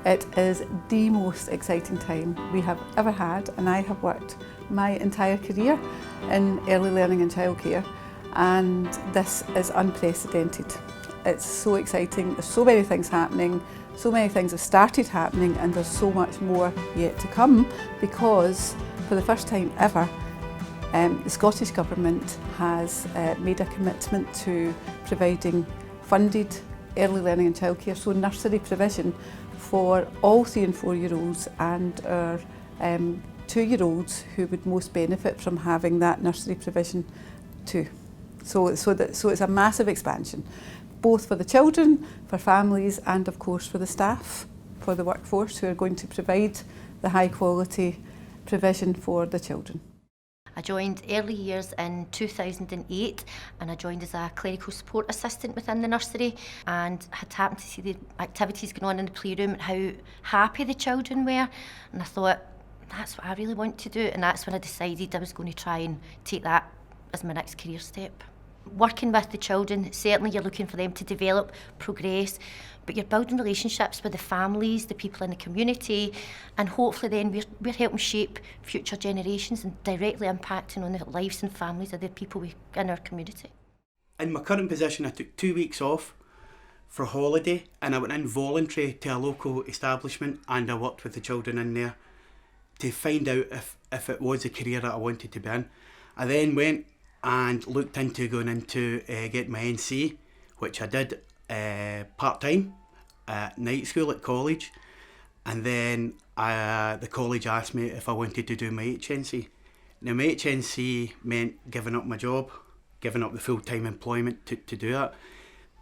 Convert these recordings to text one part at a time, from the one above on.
It is the most exciting time we have ever had, and I have worked my entire career in early learning and childcare, and this is unprecedented. It's so exciting, there's so many things happening, so many things have started happening, and there's so much more yet to come, because for the first time ever the Scottish Government has made a commitment to providing funded early learning and childcare, so nursery provision for all 3 and 4 year olds and our 2-year-olds who would most benefit from having that nursery provision too. So it's a massive expansion, both for the children, for families, and of course for the staff, for the workforce who are going to provide the high quality provision for the children. I joined early years in 2008, and I joined as a clerical support assistant within the nursery, and had happened to see the activities going on in the playroom and how happy the children were, and I thought, that's what I really want to do, and that's when I decided I was going to try and take that as my next career step. Working with the children, certainly you're looking for them to develop, progress, but you're building relationships with the families, the people in the community, and hopefully then we're helping shape future generations and directly impacting on the lives and families of the people in our community. In my current position, I took 2 weeks off for holiday, and I went in voluntary to a local establishment, and I worked with the children in there to find out if it was a career that I wanted to be in. I then went and looked into going into get my NC, which I did part-time at night school at college, and then the college asked me if I wanted to do my HNC. Now my HNC meant giving up my job, giving up the full-time employment to do that,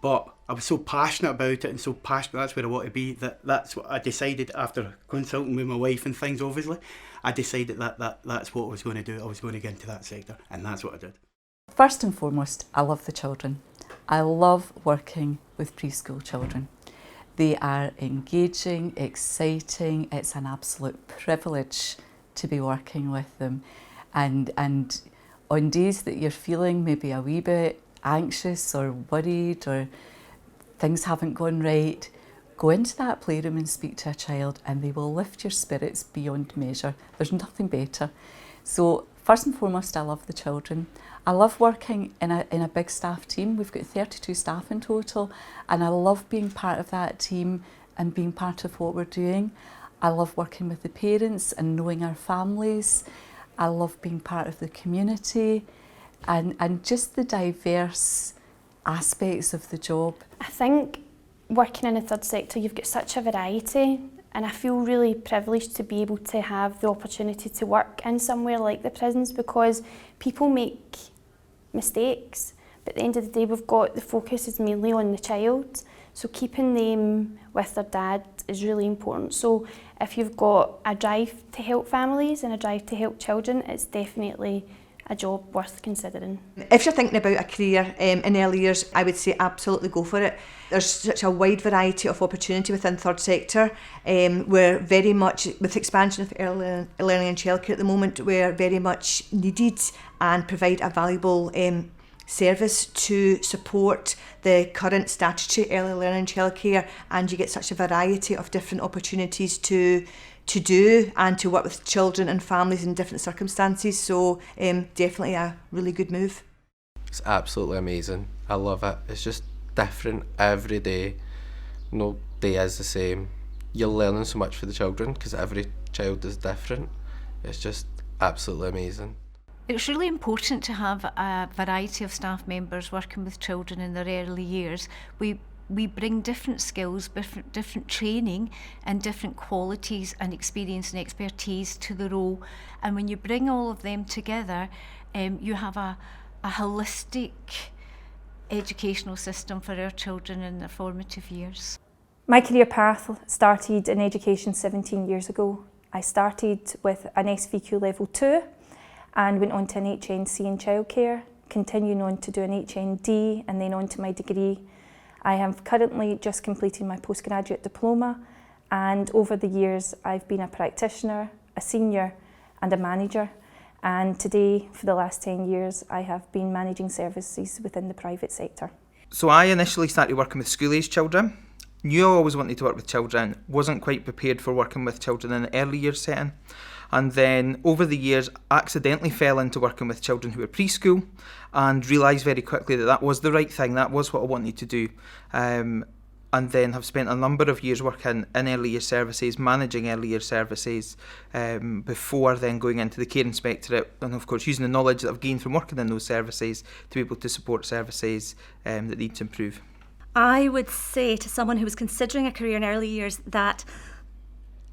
but I was so passionate about it and so passionate, that's where I want to be, that's what I decided after consulting with my wife and things. Obviously I decided that's what I was going to do. I was going to get into that sector, and that's what I did. First and foremost, I love the children. I love working with preschool children. They are engaging, exciting. It's an absolute privilege to be working with them. And on days that you're feeling maybe a wee bit anxious or worried or things haven't gone right, go into that playroom and speak to a child, and they will lift your spirits beyond measure. There's nothing better. So first and foremost, I love the children. I love working in a big staff team. We've got 32 staff in total, and I love being part of that team and being part of what we're doing. I love working with the parents and knowing our families. I love being part of the community and just the diverse aspects of the job. I think working in the third sector, you've got such a variety, and I feel really privileged to be able to have the opportunity to work in somewhere like the prisons, because people make mistakes, but at the end of the day the focus is mainly on the child, so keeping them with their dad is really important. So if you've got a drive to help families and a drive to help children, it's definitely a job worth considering. If you're thinking about a career in early years, I would say absolutely go for it. There's such a wide variety of opportunity within third sector. We're very much, with expansion of early learning and childcare at the moment, we're very much needed and provide a valuable service to support the current statutory early learning and childcare, and you get such a variety of different opportunities to do and to work with children and families in different circumstances, so definitely a really good move. It's absolutely amazing. I love it. It's just different every day. No day is the same. You're learning so much for the children because every child is different. It's just absolutely amazing. It's really important to have a variety of staff members working with children in their early years. We bring different skills, different training and different qualities and experience and expertise to the role. And when you bring all of them together, you have a holistic educational system for our children in their formative years. My career path started in education 17 years ago. I started with an SVQ level 2 and went on to an HNC in childcare, continuing on to do an HND and then on to my degree. I have currently just completed my postgraduate diploma, and over the years I've been a practitioner, a senior and a manager, and today for the last 10 years I have been managing services within the private sector. So I initially started working with school-aged children, Knew I always wanted to work with children, wasn't quite prepared for working with children in an early years setting. And then over the years, accidentally fell into working with children who were preschool and realised very quickly that that was the right thing, that was what I wanted to do. And then have spent a number of years working in early years services, managing early years services, before then going into the care inspectorate, and of course using the knowledge that I've gained from working in those services to be able to support services that need to improve. I would say to someone who was considering a career in early years that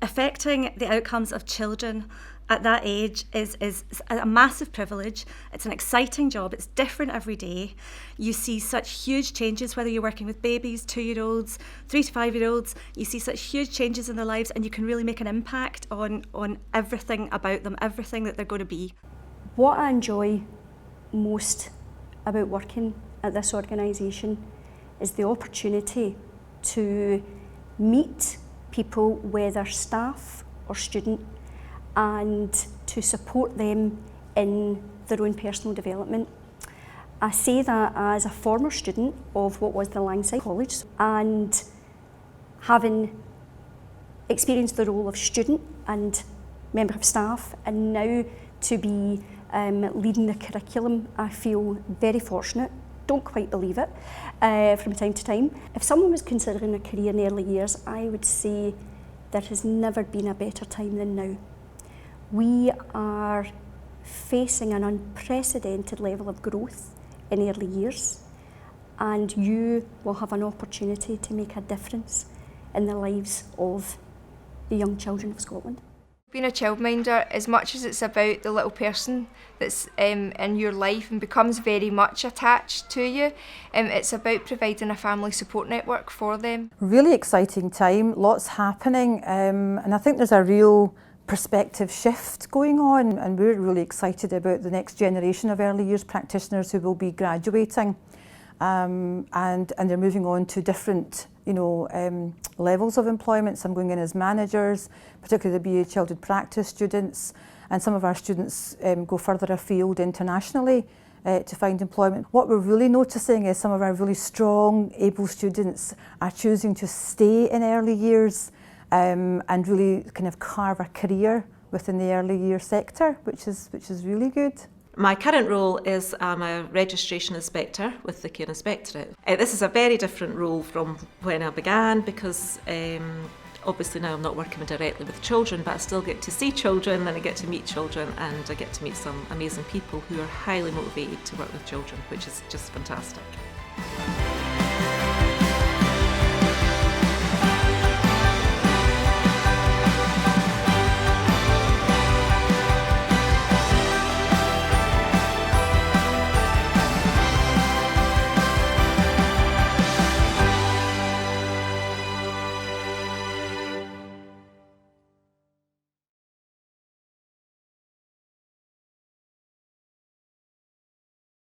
affecting the outcomes of children at that age is a massive privilege. It's an exciting job. It's different every day. You see such huge changes, whether you're working with babies, 2-year-olds, 3 to 5-year-olds. You see such huge changes in their lives, and you can really make an impact on everything about them, everything that they're going to be. What I enjoy most about working at this organisation is the opportunity to meet people, whether staff or student, and to support them in their own personal development. I say that as a former student of what was the Langside College, and having experienced the role of student and member of staff, and now to be leading the curriculum, I feel very fortunate. Don't quite believe it from time to time. If someone was considering a career in early years, I would say there has never been a better time than now. We are facing an unprecedented level of growth in early years, and you will have an opportunity to make a difference in the lives of the young children of Scotland. Being a childminder, as much as it's about the little person that's in your life and becomes very much attached to you, it's about providing a family support network for them. Really exciting time, lots happening, and I think there's a real perspective shift going on, and we're really excited about the next generation of early years practitioners who will be graduating, and they're moving on to different levels of employment. Some going in as managers, particularly the BA Childhood Practice students, and some of our students go further afield internationally to find employment. What we're really noticing is some of our really strong, able students are choosing to stay in early years and really kind of carve a career within the early year sector, which is really good. My current role is I'm a registration inspector with the Care Inspectorate. This is a very different role from when I began because obviously now I'm not working directly with children, but I still get to see children and I get to meet children and I get to meet some amazing people who are highly motivated to work with children, which is just fantastic.